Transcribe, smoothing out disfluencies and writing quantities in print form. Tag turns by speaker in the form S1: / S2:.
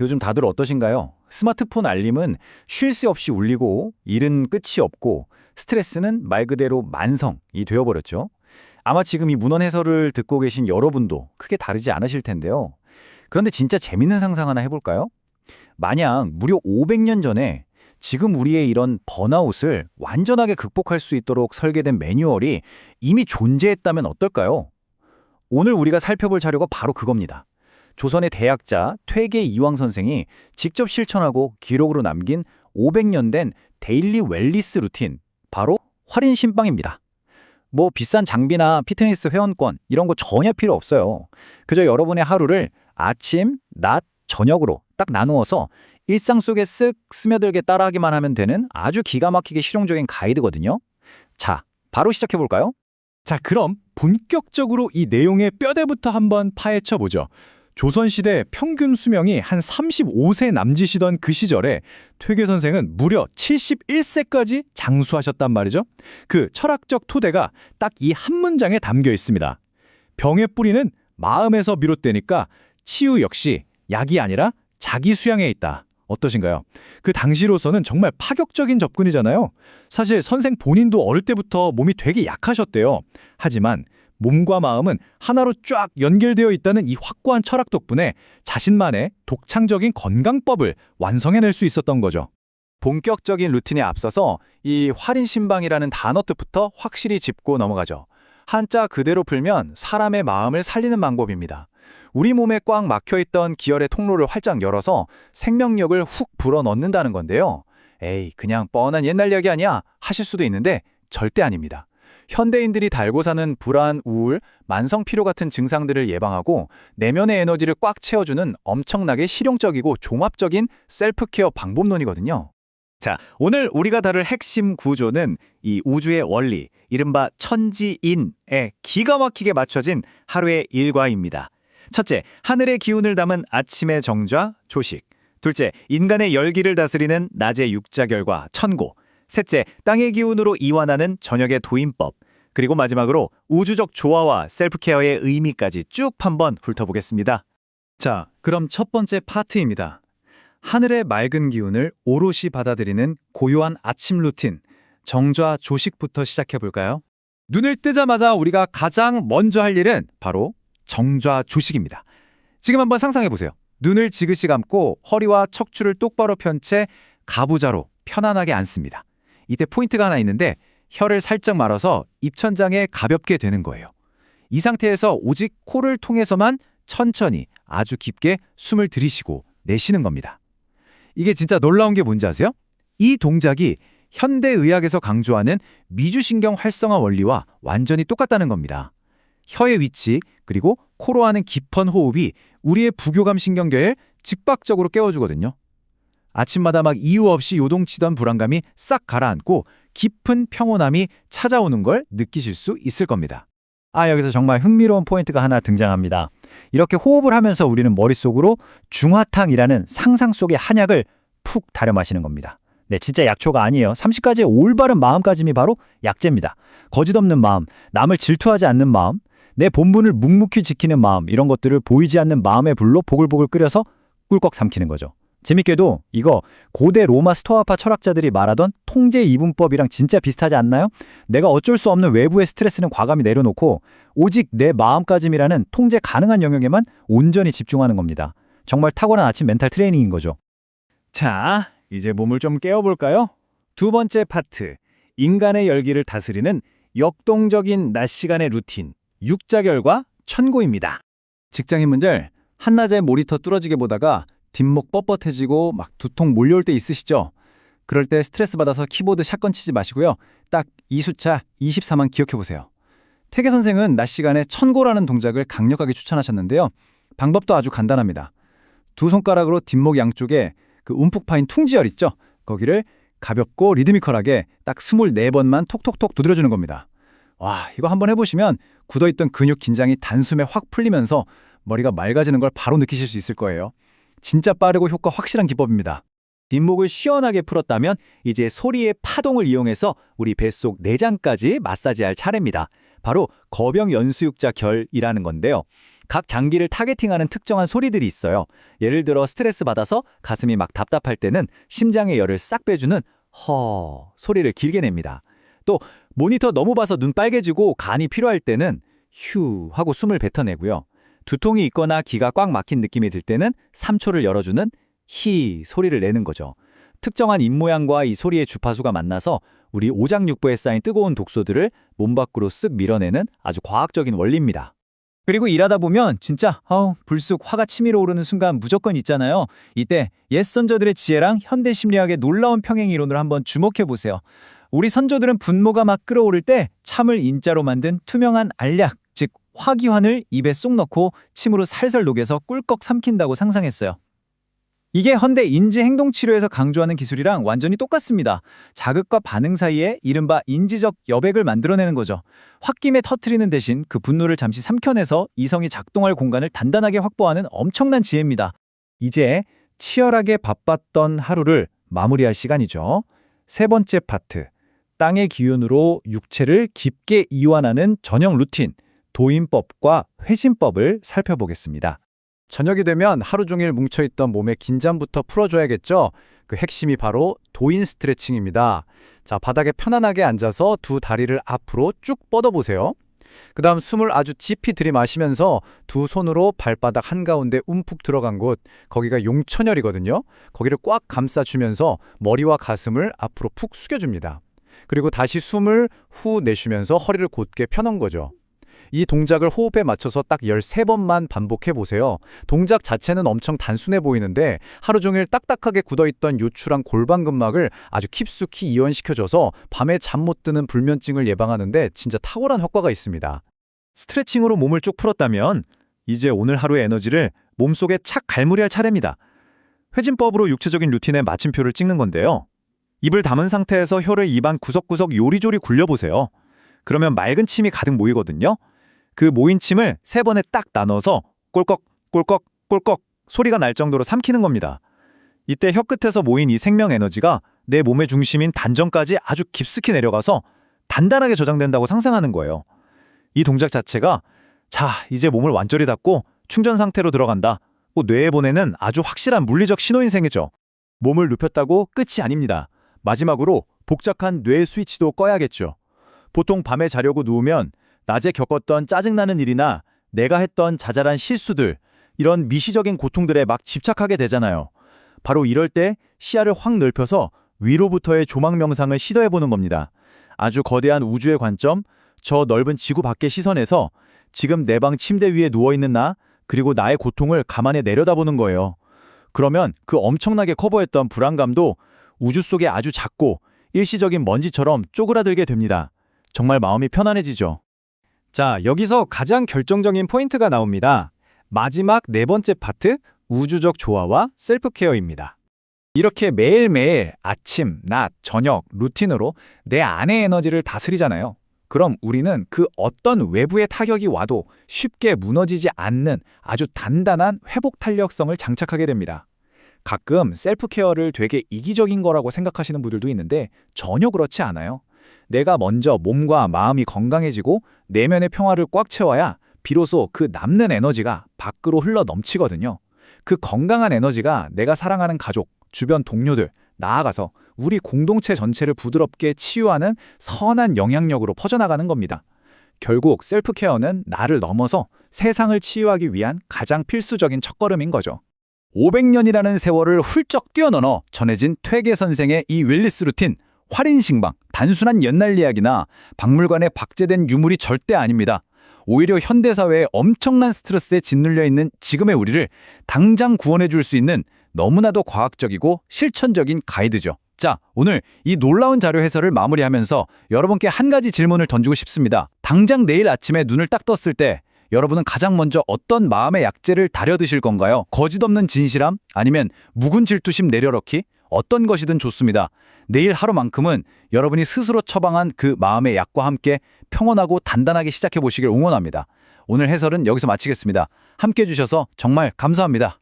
S1: 요즘 다들 어떠신가요? 스마트폰 알림은 쉴 새 없이 울리고 일은 끝이 없고 스트레스는 말 그대로 만성이 되어버렸죠. 아마 지금 이 문헌 해설을 듣고 계신 여러분도 크게 다르지 않으실 텐데요. 그런데 진짜 재밌는 상상 하나 해볼까요? 만약 무려 500년 전에 지금 우리의 이런 번아웃을 완전하게 극복할 수 있도록 설계된 매뉴얼이 이미 존재했다면 어떨까요? 오늘 우리가 살펴볼 자료가 바로 그겁니다. 조선의 대학자 퇴계 이황 선생이 직접 실천하고 기록으로 남긴 500년 된 데일리 웰니스 루틴, 바로 활인 신방입니다. 뭐 비싼 장비나 피트니스 회원권 이런 거 전혀 필요 없어요. 그저 여러분의 하루를 아침, 낮, 저녁으로 딱 나누어서 일상 속에 쓱 스며들게 따라하기만 하면 되는 아주 기가 막히게 실용적인 가이드거든요. 자, 바로 시작해볼까요?
S2: 자, 그럼 본격적으로 이 내용의 뼈대부터 한번 파헤쳐 보죠. 조선시대 평균 수명이 한 35세 남짓이던 그 시절에 퇴계 선생은 무려 71세까지 장수하셨단 말이죠. 그 철학적 토대가 딱 이 한 문장에 담겨 있습니다. 병의 뿌리는 마음에서 비롯되니까 치유 역시 약이 아니라 자기 수양에 있다. 어떠신가요? 그 당시로서는 정말 파격적인 접근이잖아요. 사실 선생 본인도 어릴 때부터 몸이 되게 약하셨대요. 하지만 몸과 마음은 하나로 쫙 연결되어 있다는 이 확고한 철학 덕분에 자신만의 독창적인 건강법을 완성해낼 수 있었던 거죠.
S1: 본격적인 루틴에 앞서서 이 활인신방이라는 단어 뜻부터 확실히 짚고 넘어가죠. 한자 그대로 풀면 사람의 마음을 살리는 방법입니다. 우리 몸에 꽉 막혀있던 기혈의 통로를 활짝 열어서 생명력을 훅 불어넣는다는 건데요. 에이, 그냥 뻔한 옛날 이야기 아니야 하실 수도 있는데 절대 아닙니다. 현대인들이 달고 사는 불안, 우울, 만성 피로 같은 증상들을 예방하고 내면의 에너지를 꽉 채워주는 엄청나게 실용적이고 종합적인 셀프케어 방법론이거든요. 자, 오늘 우리가 다룰 핵심 구조는 이 우주의 원리, 이른바 천지인에 기가 막히게 맞춰진 하루의 일과입니다. 첫째, 하늘의 기운을 담은 아침의 정좌, 조식. 둘째, 인간의 열기를 다스리는 낮의 육자결과, 천고. 셋째, 땅의 기운으로 이완하는 저녁의 도인법. 그리고 마지막으로 우주적 조화와 셀프케어의 의미까지 쭉 한번 훑어보겠습니다. 자, 그럼 첫 번째 파트입니다. 하늘의 맑은 기운을 오롯이 받아들이는 고요한 아침 루틴, 정좌 조식부터 시작해볼까요? 눈을 뜨자마자 우리가 가장 먼저 할 일은 바로 정좌 조식입니다. 지금 한번 상상해보세요. 눈을 지그시 감고 허리와 척추를 똑바로 편 채 가부좌로 편안하게 앉습니다. 이때 포인트가 하나 있는데 혀를 살짝 말아서 입천장에 가볍게 대는 거예요. 이 상태에서 오직 코를 통해서만 천천히 아주 깊게 숨을 들이쉬고 내쉬는 겁니다. 이게 진짜 놀라운 게 뭔지 아세요? 이 동작이 현대의학에서 강조하는 미주신경 활성화 원리와 완전히 똑같다는 겁니다. 혀의 위치 그리고 코로 하는 깊은 호흡이 우리의 부교감 신경계를 즉각적으로 깨워주거든요. 아침마다 막 이유 없이 요동치던 불안감이 싹 가라앉고 깊은 평온함이 찾아오는 걸 느끼실 수 있을 겁니다. 여기서 정말 흥미로운 포인트가 하나 등장합니다. 이렇게 호흡을 하면서 우리는 머릿속으로 중화탕이라는 상상 속의 한약을 푹 다려 마시는 겁니다. 네, 진짜 약초가 아니에요. 30가지의 올바른 마음가짐이 바로 약재입니다. 거짓없는 마음, 남을 질투하지 않는 마음, 내 본분을 묵묵히 지키는 마음, 이런 것들을 보이지 않는 마음의 불로 보글보글 끓여서 꿀꺽 삼키는 거죠. 재밌게도 이거 고대 로마 스토아파 철학자들이 말하던 통제 이분법이랑 진짜 비슷하지 않나요? 내가 어쩔 수 없는 외부의 스트레스는 과감히 내려놓고 오직 내 마음가짐이라는 통제 가능한 영역에만 온전히 집중하는 겁니다. 정말 탁월한 아침 멘탈 트레이닝인 거죠. 자, 이제 몸을 좀 깨워볼까요? 두 번째 파트, 인간의 열기를 다스리는 역동적인 낮 시간의 루틴, 육자결과 천고입니다. 직장인분들, 한낮에 모니터 뚫어지게 보다가 뒷목 뻣뻣해지고 막 두통 몰려올 때 있으시죠? 그럴 때 스트레스 받아서 키보드 샷건 치지 마시고요. 딱 이 숫자 24만 기억해보세요. 퇴계 선생은 낮 시간에 천고라는 동작을 강력하게 추천하셨는데요. 방법도 아주 간단합니다. 두 손가락으로 뒷목 양쪽에 그 움푹 파인 퉁지열 있죠? 거기를 가볍고 리드미컬하게 딱 24번만 톡톡톡 두드려주는 겁니다. 와, 이거 한번 해보시면 굳어있던 근육 긴장이 단숨에 확 풀리면서 머리가 맑아지는 걸 바로 느끼실 수 있을 거예요. 진짜 빠르고 효과 확실한 기법입니다. 뒷목을 시원하게 풀었다면 이제 소리의 파동을 이용해서 우리 뱃속 내장까지 마사지할 차례입니다. 바로 거병연수육자 결이라는 건데요. 각 장기를 타겟팅하는 특정한 소리들이 있어요. 예를 들어 스트레스 받아서 가슴이 막 답답할 때는 심장의 열을 싹 빼주는 허 소리를 길게 냅니다. 또 모니터 너무 봐서 눈 빨개지고 간이 필요할 때는 휴 하고 숨을 뱉어내고요. 두통이 있거나 기가 꽉 막힌 느낌이 들 때는 3초를 열어주는 히 소리를 내는 거죠. 특정한 입모양과 이 소리의 주파수가 만나서 우리 오장육부에 쌓인 뜨거운 독소들을 몸 밖으로 쓱 밀어내는 아주 과학적인 원리입니다. 그리고 일하다 보면 진짜 불쑥 화가 치밀어 오르는 순간 무조건 있잖아요. 이때 옛 선조들의 지혜랑 현대 심리학의 놀라운 평행 이론을 한번 주목해 보세요. 우리 선조들은 분노가 막 끓어오를 때 참을 인자로 만든 투명한 알약, 즉 화기환을 입에 쏙 넣고 침으로 살살 녹여서 꿀꺽 삼킨다고 상상했어요. 이게 현대 인지행동치료에서 강조하는 기술이랑 완전히 똑같습니다. 자극과 반응 사이에 이른바 인지적 여백을 만들어내는 거죠. 홧김에 터트리는 대신 그 분노를 잠시 삼켜내서 이성이 작동할 공간을 단단하게 확보하는 엄청난 지혜입니다. 이제 치열하게 바빴던 하루를 마무리할 시간이죠. 세 번째 파트, 땅의 기운으로 육체를 깊게 이완하는 전형 루틴, 도인법과 회심법을 살펴보겠습니다. 저녁이 되면 하루 종일 뭉쳐있던 몸의 긴장부터 풀어줘야겠죠? 그 핵심이 바로 도인 스트레칭입니다. 자, 바닥에 편안하게 앉아서 두 다리를 앞으로 쭉 뻗어보세요. 그 다음 숨을 아주 깊이 들이마시면서 두 손으로 발바닥 한가운데 움푹 들어간 곳, 거기가 용천혈이거든요. 거기를 꽉 감싸주면서 머리와 가슴을 앞으로 푹 숙여줍니다. 그리고 다시 숨을 후 내쉬면서 허리를 곧게 펴는 거죠. 이 동작을 호흡에 맞춰서 딱 13번만 반복해 보세요. 동작 자체는 엄청 단순해 보이는데 하루 종일 딱딱하게 굳어있던 요추랑 골반근막을 아주 깊숙이 이완시켜줘서 밤에 잠 못 드는 불면증을 예방하는데 진짜 탁월한 효과가 있습니다. 스트레칭으로 몸을 쭉 풀었다면 이제 오늘 하루의 에너지를 몸속에 착 갈무리할 차례입니다. 회진법으로 육체적인 루틴에 마침표를 찍는 건데요. 입을 담은 상태에서 혀를 입안 구석구석 요리조리 굴려보세요. 그러면 맑은 침이 가득 모이거든요. 그 모인 침을 3번에 딱 나눠서 꼴꺽 꼴꺽 꼴꺽 소리가 날 정도로 삼키는 겁니다. 이때 혀끝에서 모인 이 생명 에너지가 내 몸의 중심인 단전까지 아주 깊숙이 내려가서 단단하게 저장된다고 상상하는 거예요. 이 동작 자체가 자, 이제 몸을 완전히 닫고 충전 상태로 들어간다. 뇌에 보내는 아주 확실한 물리적 신호인생이죠. 몸을 눕혔다고 끝이 아닙니다. 마지막으로 복잡한 뇌 스위치도 꺼야겠죠. 보통 밤에 자려고 누우면 낮에 겪었던 짜증나는 일이나 내가 했던 자잘한 실수들, 이런 미시적인 고통들에 막 집착하게 되잖아요. 바로 이럴 때 시야를 확 넓혀서 위로부터의 조망 명상을 시도해보는 겁니다. 아주 거대한 우주의 관점, 저 넓은 지구 밖의 시선에서 지금 내 방 침대 위에 누워있는 나, 그리고 나의 고통을 가만히 내려다보는 거예요. 그러면 그 엄청나게 커버했던 불안감도 우주 속에 아주 작고 일시적인 먼지처럼 쪼그라들게 됩니다. 정말 마음이 편안해지죠. 자, 여기서 가장 결정적인 포인트가 나옵니다. 마지막 4번째 파트, 우주적 조화와 셀프케어입니다. 이렇게 매일매일 아침, 낮, 저녁 루틴으로 내 안의 에너지를 다스리잖아요. 그럼 우리는 그 어떤 외부의 타격이 와도 쉽게 무너지지 않는 아주 단단한 회복 탄력성을 장착하게 됩니다. 가끔 셀프케어를 되게 이기적인 거라고 생각하시는 분들도 있는데 전혀 그렇지 않아요. 내가 먼저 몸과 마음이 건강해지고 내면의 평화를 꽉 채워야 비로소 그 남는 에너지가 밖으로 흘러 넘치거든요. 그 건강한 에너지가 내가 사랑하는 가족, 주변 동료들, 나아가서 우리 공동체 전체를 부드럽게 치유하는 선한 영향력으로 퍼져나가는 겁니다. 결국 셀프케어는 나를 넘어서 세상을 치유하기 위한 가장 필수적인 첫걸음인 거죠. 500년이라는 세월을 훌쩍 뛰어넘어 전해진 퇴계 선생의 이 웰니스 루틴, 활인신방, 단순한 옛날 이야기나 박물관에 박제된 유물이 절대 아닙니다. 오히려 현대사회의 엄청난 스트레스에 짓눌려 있는 지금의 우리를 당장 구원해 줄 수 있는 너무나도 과학적이고 실천적인 가이드죠. 자, 오늘 이 놀라운 자료 해설을 마무리하면서 여러분께 한 가지 질문을 던지고 싶습니다. 당장 내일 아침에 눈을 딱 떴을 때 여러분은 가장 먼저 어떤 마음의 약재를 다려드실 건가요? 거짓없는 진실함? 아니면 묵은 질투심 내려놓기? 어떤 것이든 좋습니다. 내일 하루만큼은 여러분이 스스로 처방한 그 마음의 약과 함께 평온하고 단단하게 시작해 보시길 응원합니다. 오늘 해설은 여기서 마치겠습니다. 함께 해주셔서 정말 감사합니다.